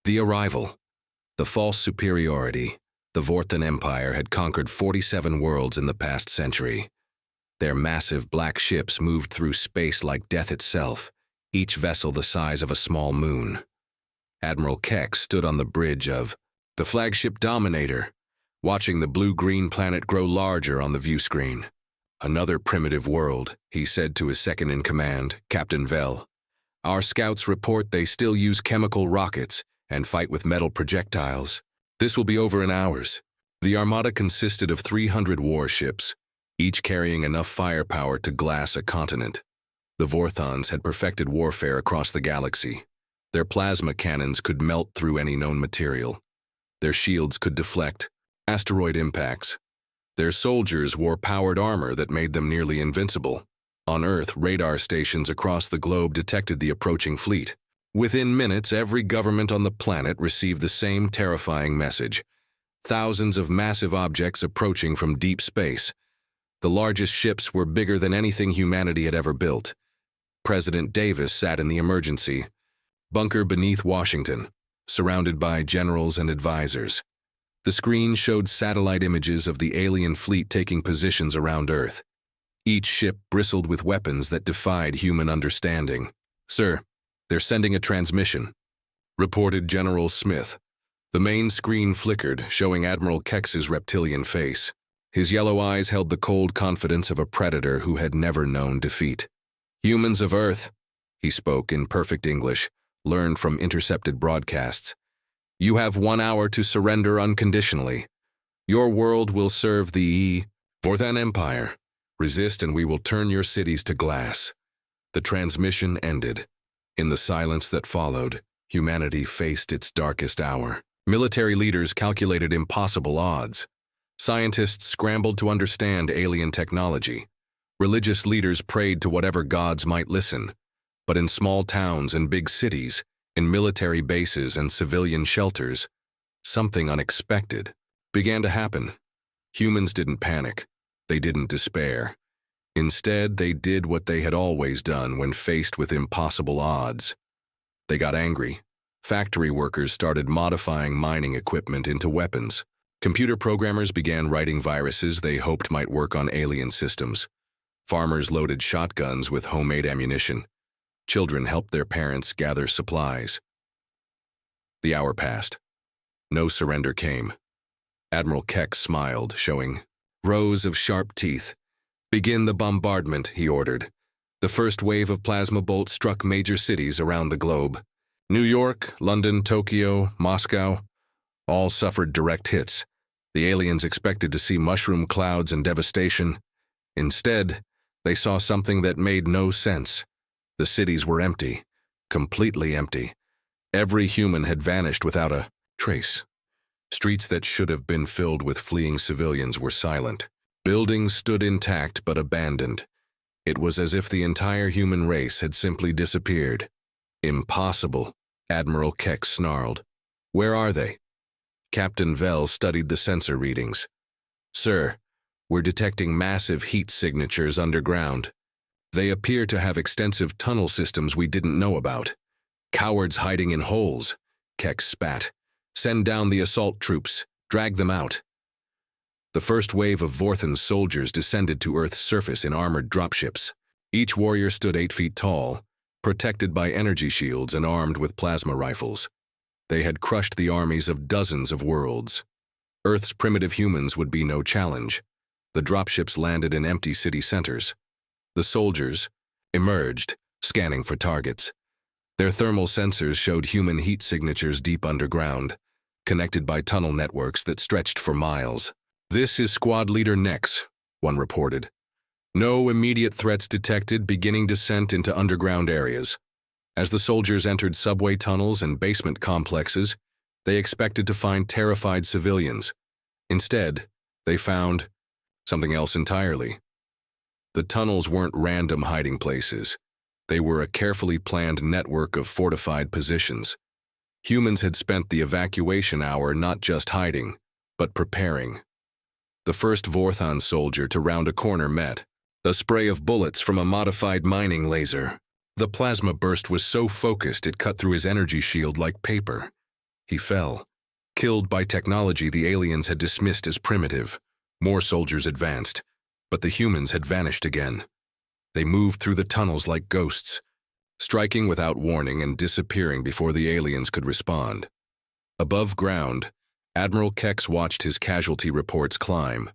The arrival. The false superiority. The Vorthan Empire had conquered 47 worlds in the past century. Their massive black ships moved through space like death itself, each vessel the size of a small moon. Admiral Keck stood on the bridge of the flagship Dominator, watching the blue-green planet grow larger on the view screen. "Another primitive world," he said to his second-in-command, Captain Vell. "Our scouts report they still use chemical rockets and fight with metal projectiles. This will be over in hours." The armada consisted of 300 warships, each carrying enough firepower to glass a continent. The Vorthons had perfected warfare across the galaxy. Their plasma cannons could melt through any known material. Their shields could deflect asteroid impacts. Their soldiers wore powered armor that made them nearly invincible. On Earth, radar stations across the globe detected the approaching fleet. Within minutes, every government on the planet received the same terrifying message. Thousands of massive objects approaching from deep space. The largest ships were bigger than anything humanity had ever built. President Davis sat in the emergency bunker beneath Washington, surrounded by generals and advisors. The screen showed satellite images of the alien fleet taking positions around Earth. Each ship bristled with weapons that defied human understanding. "Sir, they're sending a transmission," reported General Smith. The main screen flickered, showing Admiral Kex's reptilian face. His yellow eyes held the cold confidence of a predator who had never known defeat. "Humans of Earth," he spoke in perfect English, learned from intercepted broadcasts. "You have 1 hour to surrender unconditionally. Your world will serve the Vorthan Empire. Resist and we will turn your cities to glass." The transmission ended. In the silence that followed, humanity faced its darkest hour. Military leaders calculated impossible odds. Scientists scrambled to understand alien technology. Religious leaders prayed to whatever gods might listen. But in small towns and big cities, in military bases and civilian shelters, something unexpected began to happen. Humans didn't panic. They didn't despair. Instead, they did what they had always done when faced with impossible odds. They got angry. Factory workers started modifying mining equipment into weapons. Computer programmers began writing viruses they hoped might work on alien systems. Farmers loaded shotguns with homemade ammunition. Children helped their parents gather supplies. The hour passed. No surrender came. Admiral Keck smiled, showing rows of sharp teeth. "Begin the bombardment," he ordered. The first wave of plasma bolts struck major cities around the globe. New York, London, Tokyo, Moscow, all suffered direct hits. The aliens expected to see mushroom clouds and devastation. Instead, they saw something that made no sense. The cities were empty, completely empty. Every human had vanished without a trace. Streets that should have been filled with fleeing civilians were silent. Buildings stood intact but abandoned. It was as if the entire human race had simply disappeared. "Impossible," Admiral Keck snarled. "Where are they?" Captain Vell studied the sensor readings. "Sir, we're detecting massive heat signatures underground. They appear to have extensive tunnel systems we didn't know about. Cowards hiding in holes," Keck spat. "Send down the assault troops. Drag them out." The first wave of Vorthan soldiers descended to Earth's surface in armored dropships. Each warrior stood 8 feet tall, protected by energy shields and armed with plasma rifles. They had crushed the armies of dozens of worlds. Earth's primitive humans would be no challenge. The dropships landed in empty city centers. The soldiers emerged, scanning for targets. Their thermal sensors showed human heat signatures deep underground, connected by tunnel networks that stretched for miles. "This is Squad Leader Nex," one reported. "No immediate threats detected, beginning descent into underground areas." As the soldiers entered subway tunnels and basement complexes, they expected to find terrified civilians. Instead, they found something else entirely. The tunnels weren't random hiding places. They were a carefully planned network of fortified positions. Humans had spent the evacuation hour not just hiding, but preparing. The first Vorthon soldier to round a corner met a spray of bullets from a modified mining laser. The plasma burst was so focused it cut through his energy shield like paper. He fell, killed by technology the aliens had dismissed as primitive. More soldiers advanced, but the humans had vanished again. They moved through the tunnels like ghosts, striking without warning and disappearing before the aliens could respond. Above ground, Admiral Kex watched his casualty reports climb.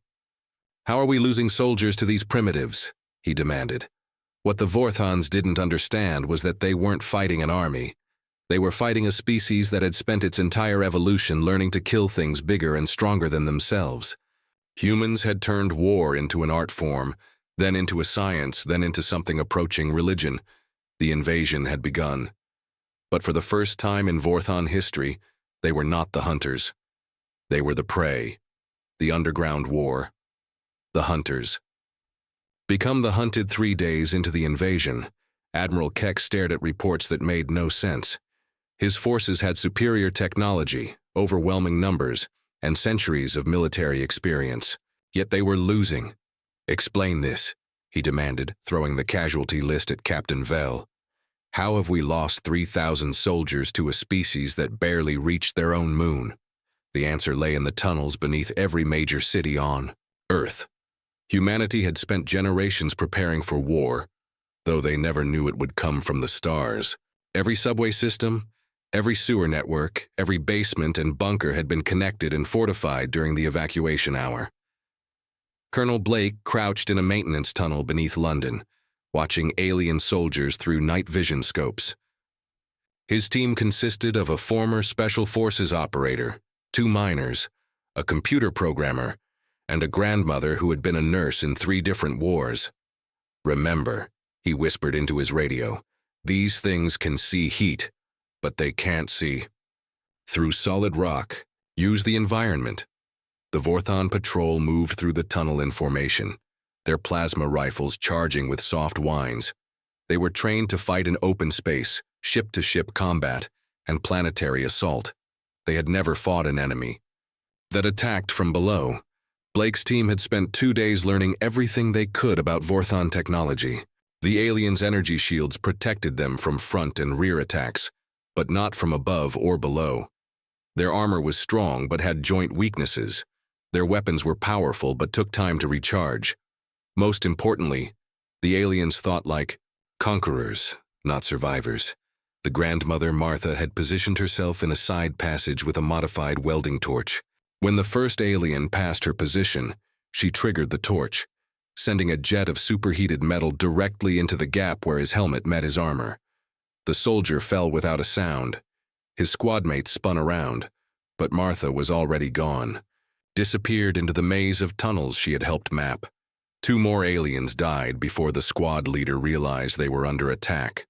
"How are we losing soldiers to these primitives?" he demanded. What the Vorthons didn't understand was that they weren't fighting an army. They were fighting a species that had spent its entire evolution learning to kill things bigger and stronger than themselves. Humans had turned war into an art form, then into a science, then into something approaching religion. The invasion had begun. But for the first time in Vorthon history, they were not the hunters. They were the prey. The underground war. The hunters. Become the hunted 3 days into the invasion, Admiral Keck stared at reports that made no sense. His forces had superior technology, overwhelming numbers, and centuries of military experience. Yet they were losing. "Explain this," he demanded, throwing the casualty list at Captain Vell. "How have we lost 3,000 soldiers to a species that barely reached their own moon?" The answer lay in the tunnels beneath every major city on Earth. Humanity had spent generations preparing for war, though they never knew it would come from the stars. Every subway system, every sewer network, every basement and bunker had been connected and fortified during the evacuation hour. Colonel Blake crouched in a maintenance tunnel beneath London, watching alien soldiers through night vision scopes. His team consisted of a former Special Forces operator, 2 miners, a computer programmer, and a grandmother who had been a nurse in 3 different wars. "Remember," he whispered into his radio, "these things can see heat, but they can't see through solid rock. Use the environment." The Vorthon patrol moved through the tunnel in formation, their plasma rifles charging with soft wines. They were trained to fight in open space, ship-to-ship combat, and planetary assault. They had never fought an enemy that attacked from below. Blake's team had spent 2 days learning everything they could about Vorthon technology. The aliens' energy shields protected them from front and rear attacks, but not from above or below. Their armor was strong but had joint weaknesses. Their weapons were powerful but took time to recharge. Most importantly, the aliens thought like conquerors, not survivors. The grandmother, Martha, had positioned herself in a side passage with a modified welding torch. When the first alien passed her position, she triggered the torch, sending a jet of superheated metal directly into the gap where his helmet met his armor. The soldier fell without a sound. His squadmates spun around, but Martha was already gone, disappeared into the maze of tunnels she had helped map. 2 more aliens died before the squad leader realized they were under attack.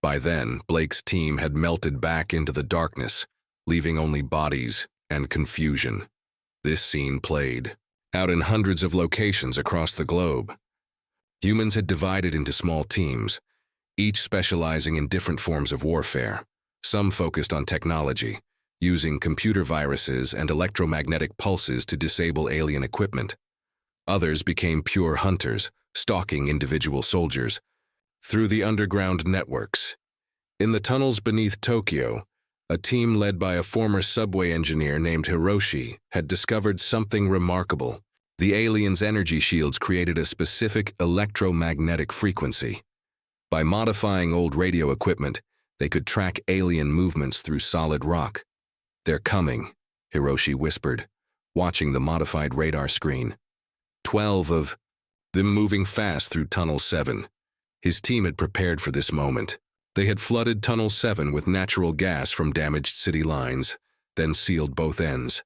By then, Blake's team had melted back into the darkness, leaving only bodies and confusion. This scene played out in hundreds of locations across the globe. Humans had divided into small teams, each specializing in different forms of warfare. Some focused on technology, using computer viruses and electromagnetic pulses to disable alien equipment. Others became pure hunters, stalking individual soldiers through the underground networks. In the tunnels beneath Tokyo, a team led by a former subway engineer named Hiroshi had discovered something remarkable. The aliens' energy shields created a specific electromagnetic frequency. By modifying old radio equipment, they could track alien movements through solid rock. "They're coming," Hiroshi whispered, watching the modified radar screen. 12 of them moving fast through Tunnel 7. His team had prepared for this moment. They had flooded Tunnel 7 with natural gas from damaged city lines, then sealed both ends.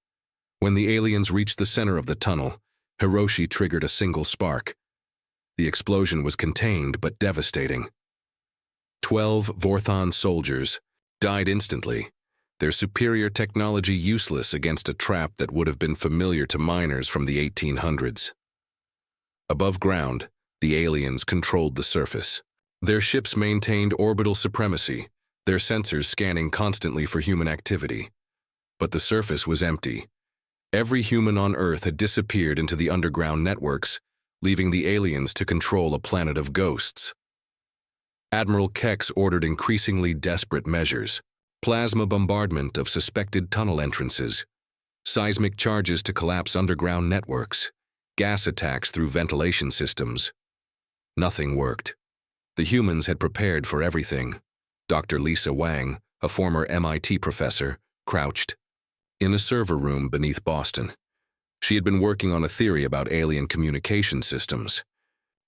When the aliens reached the center of the tunnel, Hiroshi triggered a single spark. The explosion was contained but devastating. 12 Vorthon soldiers died instantly, their superior technology useless against a trap that would have been familiar to miners from the 1800s. Above ground, the aliens controlled the surface. Their ships maintained orbital supremacy, their sensors scanning constantly for human activity. But the surface was empty. Every human on Earth had disappeared into the underground networks, leaving the aliens to control a planet of ghosts. Admiral Kex ordered increasingly desperate measures. plasma bombardment of suspected tunnel entrances, seismic charges to collapse underground networks, gas attacks through ventilation systems. Nothing worked. The humans had prepared for everything. Dr. Lisa Wang, a former MIT professor, crouched in a server room beneath Boston. She had been working on a theory about alien communication systems.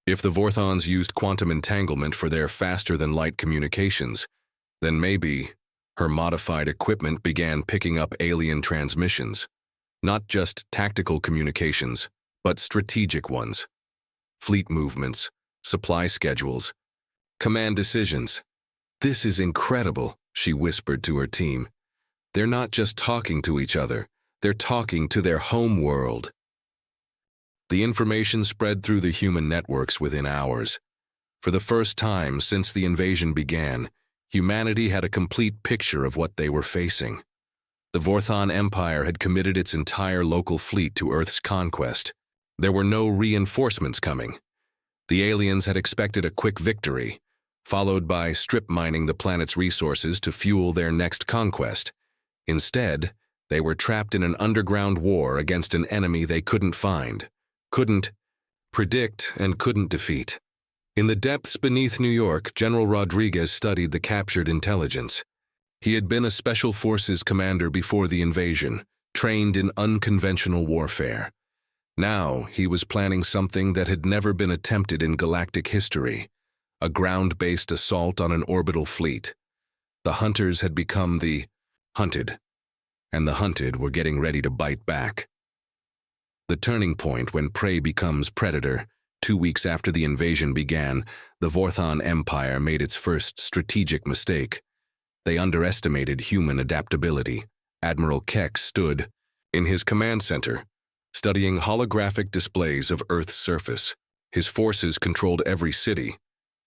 If the Vorthons used quantum entanglement for their faster-than-light communications, then maybe her modified equipment began picking up alien transmissions. Not just tactical communications, but strategic ones. Fleet movements, supply schedules, command decisions. "This is incredible," she whispered to her team. "They're not just talking to each other, they're talking to their home world." The information spread through the human networks within hours. For the first time since the invasion began, humanity had a complete picture of what they were facing. The Vorthon Empire had committed its entire local fleet to Earth's conquest. There were no reinforcements coming. The aliens had expected a quick victory, followed by strip mining the planet's resources to fuel their next conquest. Instead, they were trapped in an underground war against an enemy they couldn't find, couldn't predict, and couldn't defeat. In the depths beneath New York, General Rodriguez studied the captured intelligence. He had been a Special Forces commander before the invasion, trained in unconventional warfare. Now he was planning something that had never been attempted in galactic history, a ground-based assault on an orbital fleet. The hunters had become the hunted, and the hunted were getting ready to bite back. The turning point when prey becomes predator. 2 weeks after the invasion began, the Vorthon Empire made its first strategic mistake. They underestimated human adaptability. Admiral Keck stood in his command center, studying holographic displays of Earth's surface. His forces controlled every city,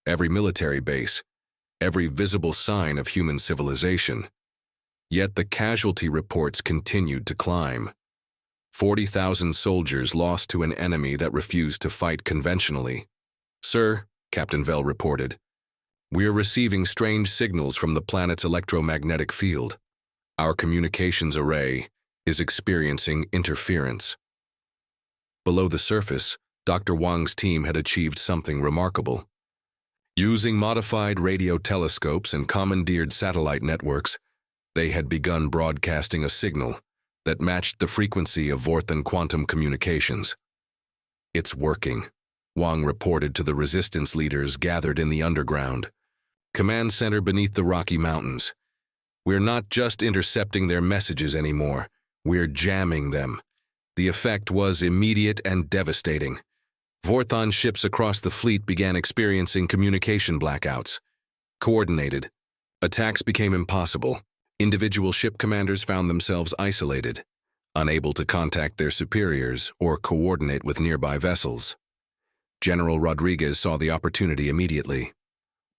every military base, every visible sign of human civilization. Yet the casualty reports continued to climb. 40,000 soldiers lost to an enemy that refused to fight conventionally. "Sir," Captain Vell reported, "we are receiving strange signals from the planet's electromagnetic field. Our communications array is experiencing interference." Below the surface, Dr. Wang's team had achieved something remarkable. Using modified radio telescopes and commandeered satellite networks, they had begun broadcasting a signal that matched the frequency of Vorthon quantum communications. "It's working," Wang reported to the resistance leaders gathered in the underground command center beneath the Rocky Mountains. "We're not just intercepting their messages anymore, we're jamming them." The effect was immediate and devastating. Vorthon ships across the fleet began experiencing communication blackouts. Coordinated attacks became impossible. Individual ship commanders found themselves isolated, unable to contact their superiors or coordinate with nearby vessels. General Rodriguez saw the opportunity immediately.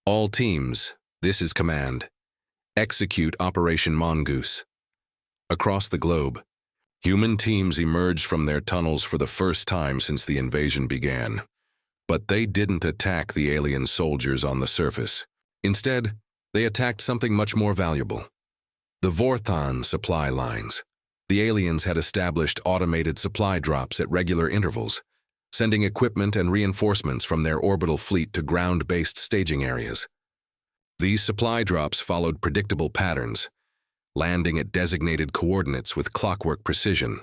"All teams, this is command. Execute Operation Mongoose." Across the globe, human teams emerged from their tunnels for the first time since the invasion began. But they didn't attack the alien soldiers on the surface. Instead, they attacked something much more valuable: the Vorthon supply lines. The aliens had established automated supply drops at regular intervals, sending equipment and reinforcements from their orbital fleet to ground-based staging areas. These supply drops followed predictable patterns, landing at designated coordinates with clockwork precision.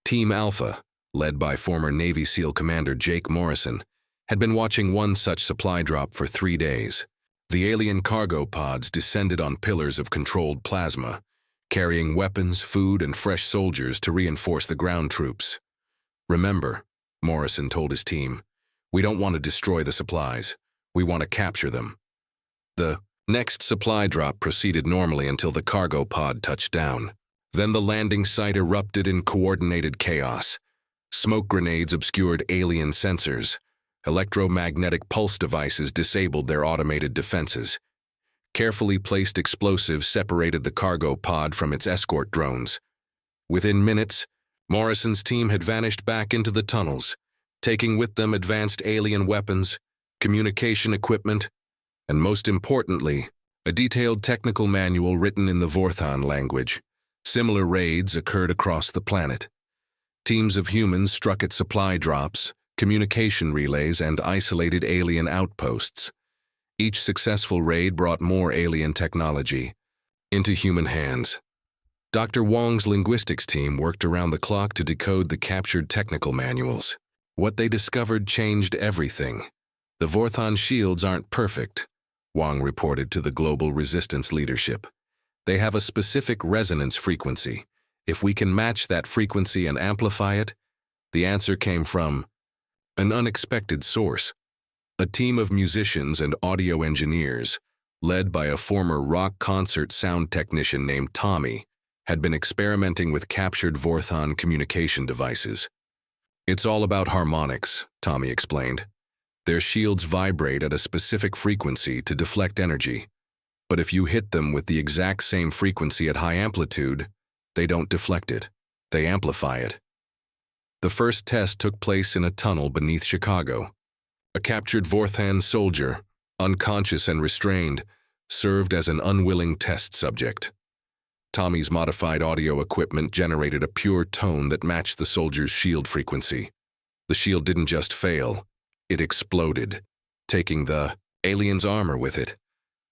Team Alpha, led by former Navy SEAL Commander Jake Morrison, had been watching one such supply drop for 3 days. The alien cargo pods descended on pillars of controlled plasma, carrying weapons, food, and fresh soldiers to reinforce the ground troops. "Remember," Morrison told his team, "we don't want to destroy the supplies. We want to capture them." The next supply drop proceeded normally until the cargo pod touched down. Then the landing site erupted in coordinated chaos. Smoke grenades obscured alien sensors. Electromagnetic pulse devices disabled their automated defenses. Carefully placed explosives separated the cargo pod from its escort drones. Within minutes, Morrison's team had vanished back into the tunnels, taking with them advanced alien weapons, communication equipment, and most importantly, a detailed technical manual written in the Vorthon language. Similar raids occurred across the planet. Teams of humans struck at supply drops, communication relays, and isolated alien outposts. Each successful raid brought more alien technology into human hands. Dr. Wong's linguistics team worked around the clock to decode the captured technical manuals. What they discovered changed everything. The Vorthon shields aren't perfect, Wong reported to the global resistance leadership. They have a specific resonance frequency. If we can match that frequency and amplify it, the answer came from an unexpected source. A team of musicians and audio engineers, led by a former rock concert sound technician named Tommy, had been experimenting with captured Vorthon communication devices. It's all about harmonics, Tommy explained. Their shields vibrate at a specific frequency to deflect energy. But if you hit them with the exact same frequency at high amplitude, they don't deflect it, they amplify it. The first test took place in a tunnel beneath Chicago. A captured Vorthon soldier, unconscious and restrained, served as an unwilling test subject. Tommy's modified audio equipment generated a pure tone that matched the soldier's shield frequency. The shield didn't just fail, it exploded, taking the alien's armor with it.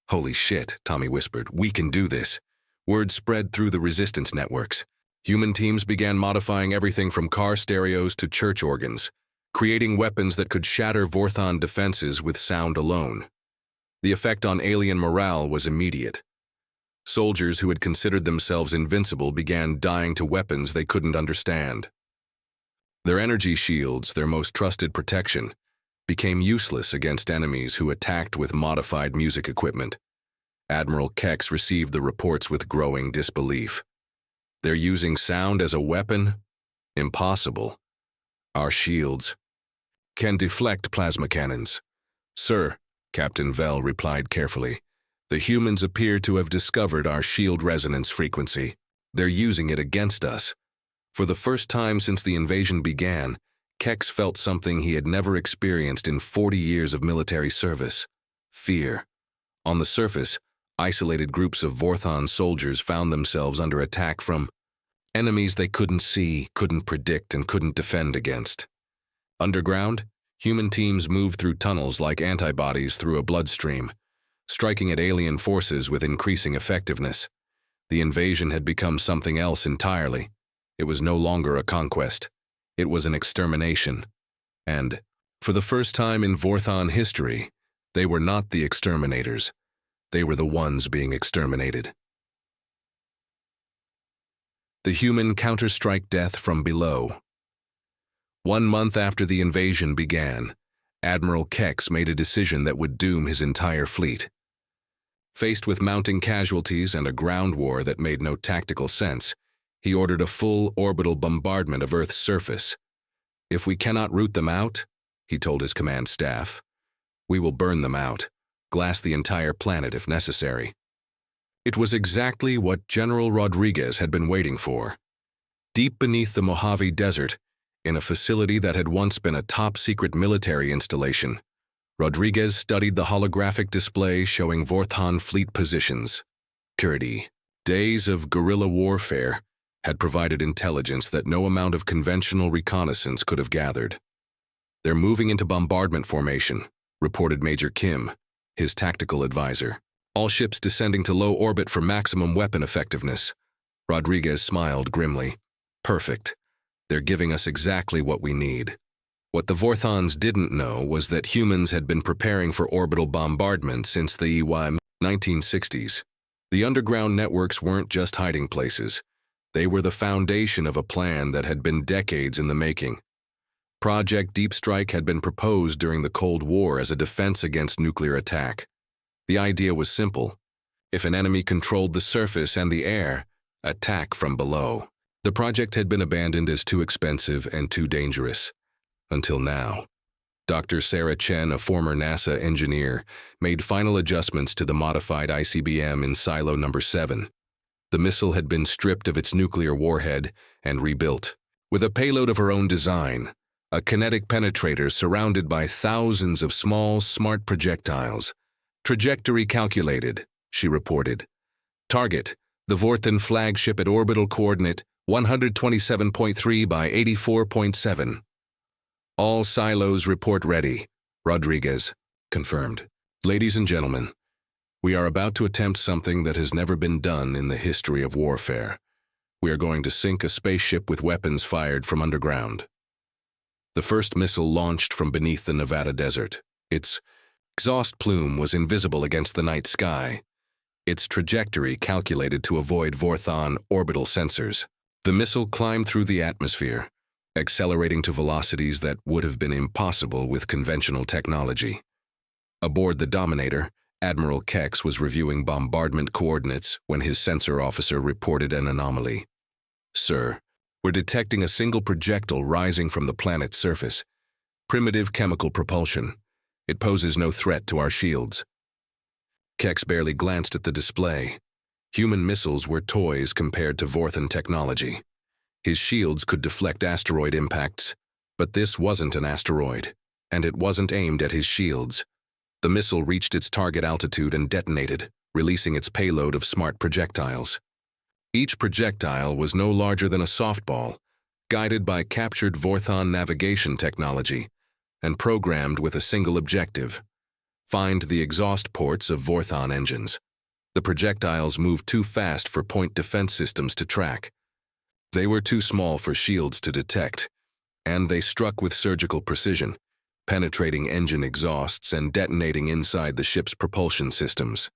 "Holy shit," Tommy whispered, "we can do this." Word spread through the resistance networks. Human teams began modifying everything from car stereos to church organs, creating weapons that could shatter Vorthon defenses with sound alone. The effect on alien morale was immediate. Soldiers who had considered themselves invincible began dying to weapons they couldn't understand. Their energy shields, their most trusted protection, became useless against enemies who attacked with modified music equipment. Admiral Kex received the reports with growing disbelief. They're using sound as a weapon? Impossible. Our shields can deflect plasma cannons. Sir, Captain Vell replied carefully, the humans appear to have discovered our shield resonance frequency. They're using it against us. For the first time since the invasion began, Kex felt something he had never experienced in 40 years of military service: fear. On the surface, isolated groups of Vorthon soldiers found themselves under attack from enemies they couldn't see, couldn't predict, and couldn't defend against. Underground, human teams moved through tunnels like antibodies through a bloodstream, striking at alien forces with increasing effectiveness. The invasion had become something else entirely. It was no longer a conquest. It was an extermination. And, for the first time in Vorthon history, they were not the exterminators. They were the ones being exterminated. The human counter-strike death from below. 1 month after the invasion began, Admiral Kex made a decision that would doom his entire fleet. Faced with mounting casualties and a ground war that made no tactical sense, he ordered a full orbital bombardment of Earth's surface. "If we cannot root them out," he told his command staff, "we will burn them out, glass the entire planet if necessary." It was exactly what General Rodriguez had been waiting for. Deep beneath the Mojave Desert, in a facility that had once been a top-secret military installation, Rodriguez studied the holographic display showing Vorthon fleet positions. Security. Days of guerrilla warfare had provided intelligence that no amount of conventional reconnaissance could have gathered. "They're moving into bombardment formation," reported Major Kim, his tactical advisor. "All ships descending to low orbit for maximum weapon effectiveness." Rodriguez smiled grimly. "Perfect. They're giving us exactly what we need." What the Vorthons didn't know was that humans had been preparing for orbital bombardment since the 1960s. The underground networks weren't just hiding places. They were the foundation of a plan that had been decades in the making. Project Deep Strike had been proposed during the Cold War as a defense against nuclear attack. The idea was simple. If an enemy controlled the surface and the air, attack from below. The project had been abandoned as too expensive and too dangerous. Until now. Dr. Sarah Chen, a former NASA engineer, made final adjustments to the modified ICBM in Silo No. 7. The missile had been stripped of its nuclear warhead and rebuilt. With a payload of her own design, a kinetic penetrator surrounded by thousands of small, smart projectiles. Trajectory calculated, she reported. Target, the Vorthan flagship at orbital coordinate 127.3 by 84.7. All silos report ready. Rodriguez confirmed. Ladies and gentlemen, we are about to attempt something that has never been done in the history of warfare. We are going to sink a spaceship with weapons fired from underground. The first missile launched from beneath the Nevada desert. Its exhaust plume was invisible against the night sky, its trajectory calculated to avoid Vorthan orbital sensors. The missile climbed through the atmosphere, accelerating to velocities that would have been impossible with conventional technology. Aboard the Dominator, Admiral Kex was reviewing bombardment coordinates when his sensor officer reported an anomaly. Sir, we're detecting a single projectile rising from the planet's surface. Primitive chemical propulsion. It poses no threat to our shields. Kex barely glanced at the display. Human missiles were toys compared to Vorthan technology. His shields could deflect asteroid impacts, but this wasn't an asteroid, and it wasn't aimed at his shields. The missile reached its target altitude and detonated, releasing its payload of smart projectiles. Each projectile was no larger than a softball, guided by captured Vorthan navigation technology, and programmed with a single objective: find the exhaust ports of Vorthan engines. The projectiles moved too fast for point defense systems to track. They were too small for shields to detect, and they struck with surgical precision, penetrating engine exhausts and detonating inside the ship's propulsion systems.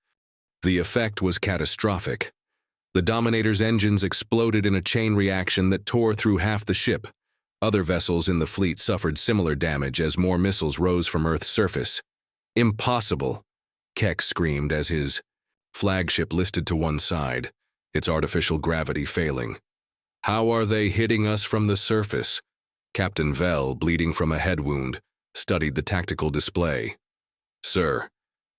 The effect was catastrophic. The Dominator's engines exploded in a chain reaction that tore through half the ship. Other vessels in the fleet suffered similar damage as more missiles rose from Earth's surface. Impossible, Kex screamed as his flagship listed to one side, its artificial gravity failing. How are they hitting us from the surface? Captain Vell, bleeding from a head wound, studied the tactical display. Sir,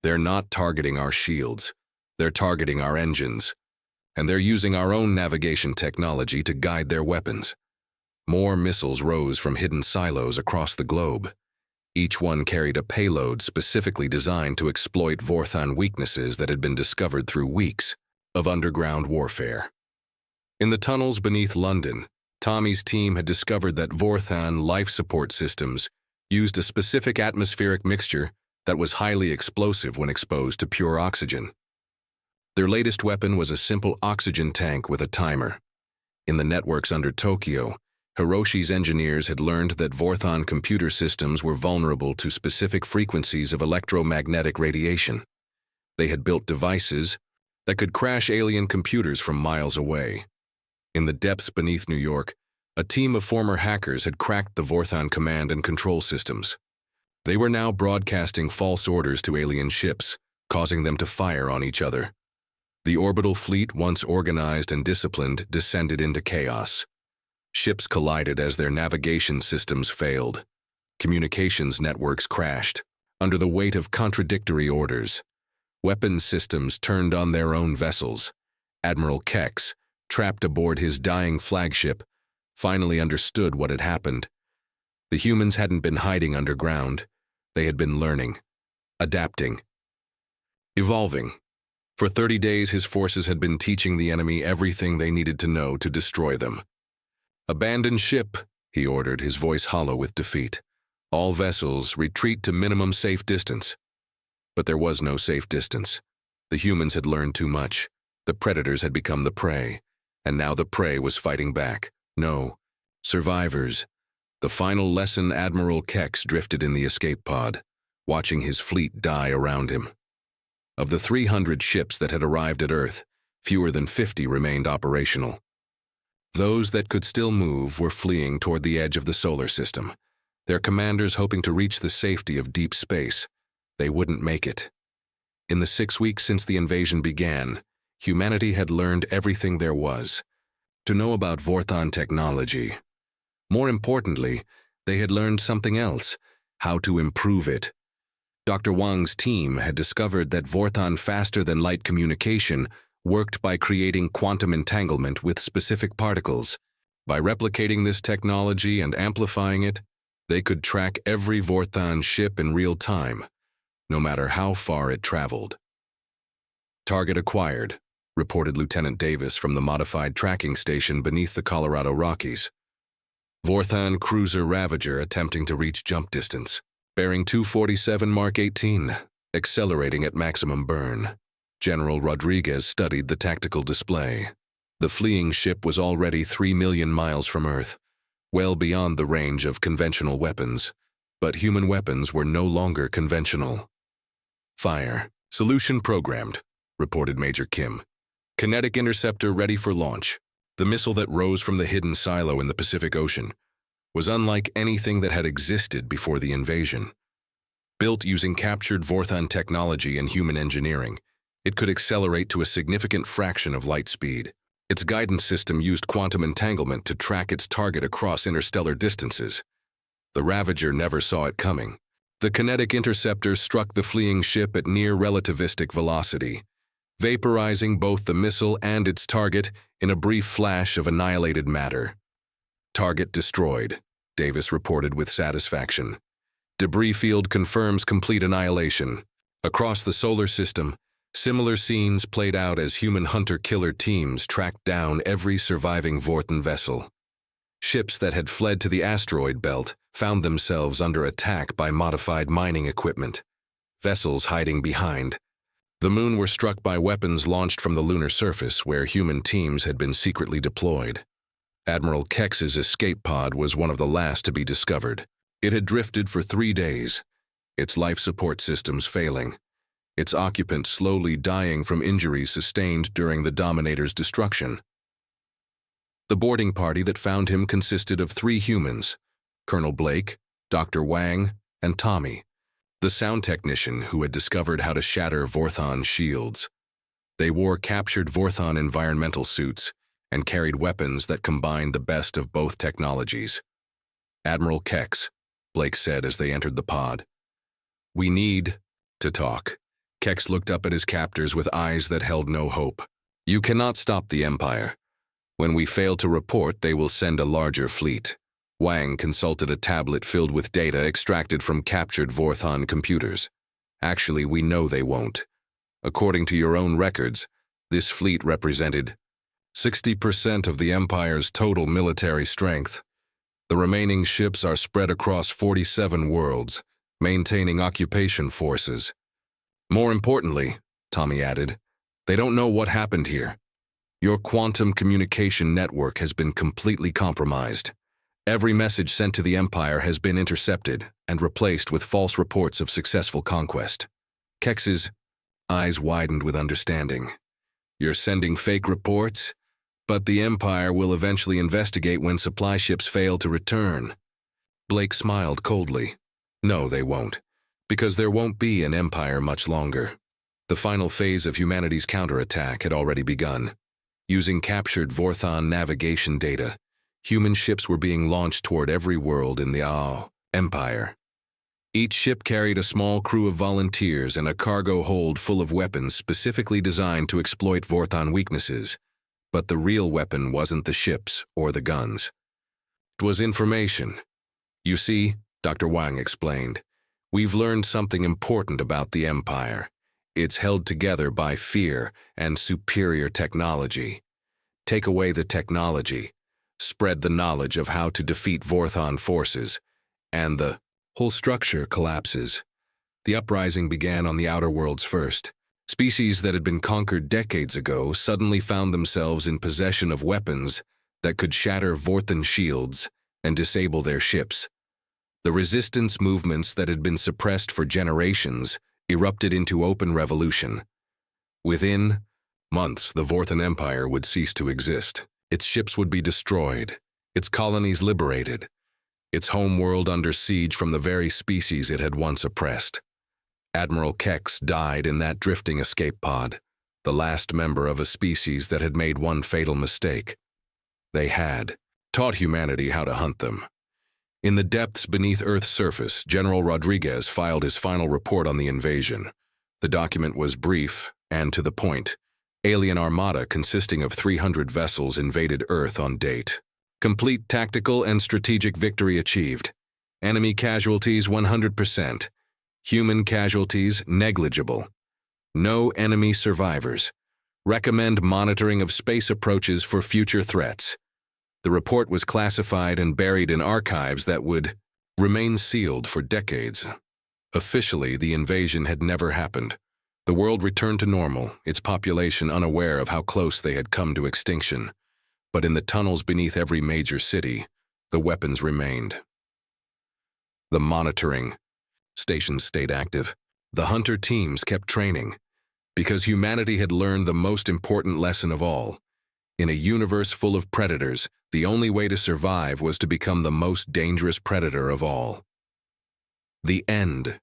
they're not targeting our shields. They're targeting our engines. And they're using our own navigation technology to guide their weapons. More missiles rose from hidden silos across the globe. Each one carried a payload specifically designed to exploit Vorthan weaknesses that had been discovered through weeks of underground warfare. In the tunnels beneath London, Tommy's team had discovered that Vorthan life support systems used a specific atmospheric mixture that was highly explosive when exposed to pure oxygen. Their latest weapon was a simple oxygen tank with a timer. In the networks under Tokyo, Hiroshi's engineers had learned that Vorthan computer systems were vulnerable to specific frequencies of electromagnetic radiation. They had built devices that could crash alien computers from miles away. In the depths beneath New York, a team of former hackers had cracked the Vorthan command and control systems. They were now broadcasting false orders to alien ships, causing them to fire on each other. The orbital fleet, once organized and disciplined, descended into chaos. Ships collided as their navigation systems failed. Communications networks crashed under the weight of contradictory orders. Weapons systems turned on their own vessels. Admiral Kex, trapped aboard his dying flagship, finally understood what had happened. The humans hadn't been hiding underground. They had been learning, adapting, evolving. For 30 days, his forces had been teaching the enemy everything they needed to know to destroy them. Abandon ship, he ordered, his voice hollow with defeat. All vessels, retreat to minimum safe distance. But there was no safe distance. The humans had learned too much. The predators had become the prey, and now the prey was fighting back. No, survivors. The final lesson: Admiral Kex drifted in the escape pod, watching his fleet die around him. Of the 300 ships that had arrived at Earth, fewer than 50 remained operational. Those that could still move were fleeing toward the edge of the solar system, their commanders hoping to reach the safety of deep space. They wouldn't make it. In the 6 weeks since the invasion began, humanity had learned everything there was to know about Vorthan technology. More importantly, they had learned something else: how to improve it. Dr. Wang's team had discovered that Vorthan faster-than-light communication worked by creating quantum entanglement with specific particles. By replicating this technology and amplifying it, they could track every Vorthan ship in real time, no matter how far it traveled. Target acquired, reported Lieutenant Davis from the modified tracking station beneath the Colorado Rockies. Vorthon cruiser Ravager attempting to reach jump distance. Bearing 247 Mark 18, accelerating at maximum burn. General Rodriguez studied the tactical display. The fleeing ship was already 3 million miles from Earth, well beyond the range of conventional weapons. But human weapons were no longer conventional. Fire. Solution programmed, reported Major Kim. Kinetic interceptor ready for launch. The missile that rose from the hidden silo in the Pacific Ocean was unlike anything that had existed before the invasion. Built using captured Vorthon technology and human engineering, it could accelerate to a significant fraction of light speed. Its guidance system used quantum entanglement to track its target across interstellar distances. The Ravager never saw it coming. The kinetic interceptor struck the fleeing ship at near relativistic velocity, vaporizing both the missile and its target in a brief flash of annihilated matter. Target destroyed, Davis reported with satisfaction. Debris field confirms complete annihilation. Across the solar system, similar scenes played out as human hunter-killer teams tracked down every surviving Vorthon vessel. Ships that had fled to the asteroid belt found themselves under attack by modified mining equipment. Vessels hiding behind. The moon were struck by weapons launched from the lunar surface where human teams had been secretly deployed. Admiral Kex's escape pod was one of the last to be discovered. It had drifted for 3 days, its life support systems failing, its occupants slowly dying from injuries sustained during the Dominator's destruction. The boarding party that found him consisted of 3 humans, Colonel Blake, Dr. Wang, and Tommy, the sound technician who had discovered how to shatter Vorthon shields. They wore captured Vorthon environmental suits and carried weapons that combined the best of both technologies. Admiral Kex, Blake said as they entered the pod. "We need to talk." Kex looked up at his captors with eyes that held no hope. "You cannot stop the Empire. When we fail to report, they will send a larger fleet." Wang consulted a tablet filled with data extracted from captured Vorthon computers. "Actually, we know they won't. According to your own records, this fleet represented 60% of the Empire's total military strength. The remaining ships are spread across 47 worlds, maintaining occupation forces. More importantly," Tommy added, "they don't know what happened here. Your quantum communication network has been completely compromised. Every message sent to the Empire has been intercepted and replaced with false reports of successful conquest." Kex's eyes widened with understanding. "You're sending fake reports? But the Empire will eventually investigate when supply ships fail to return." Blake smiled coldly. "No, they won't, because there won't be an Empire much longer. The final phase of humanity's counterattack had already begun. Using captured Vorthon navigation data, human ships were being launched toward every world in the Empire. Each ship carried a small crew of volunteers and a cargo hold full of weapons specifically designed to exploit Vorthon weaknesses. But the real weapon wasn't the ships or the guns. It was information. "You see," Dr. Wang explained, "we've learned something important about the Empire. It's held together by fear and superior technology. Take away the technology, spread the knowledge of how to defeat Vorthon forces, and the whole structure collapses." The uprising began on the outer worlds first. Species that had been conquered decades ago suddenly found themselves in possession of weapons that could shatter Vorthon shields and disable their ships. The resistance movements that had been suppressed for generations erupted into open revolution. Within months, the Vorthon Empire would cease to exist. Its ships would be destroyed, its colonies liberated, its homeworld under siege from the very species it had once oppressed. Admiral Kex died in that drifting escape pod, the last member of a species that had made one fatal mistake. They had taught humanity how to hunt them. In the depths beneath Earth's surface, General Rodriguez filed his final report on the invasion. The document was brief and to the point. Alien armada consisting of 300 vessels invaded Earth on date. Complete tactical and strategic victory achieved. Enemy casualties 100%. Human casualties negligible. No enemy survivors. Recommend monitoring of space approaches for future threats. The report was classified and buried in archives that would remain sealed for decades. Officially, the invasion had never happened. The world returned to normal, its population unaware of how close they had come to extinction. But in the tunnels beneath every major city, the weapons remained. The monitoring stations stayed active. The hunter teams kept training, because humanity had learned the most important lesson of all. In a universe full of predators, the only way to survive was to become the most dangerous predator of all. The end.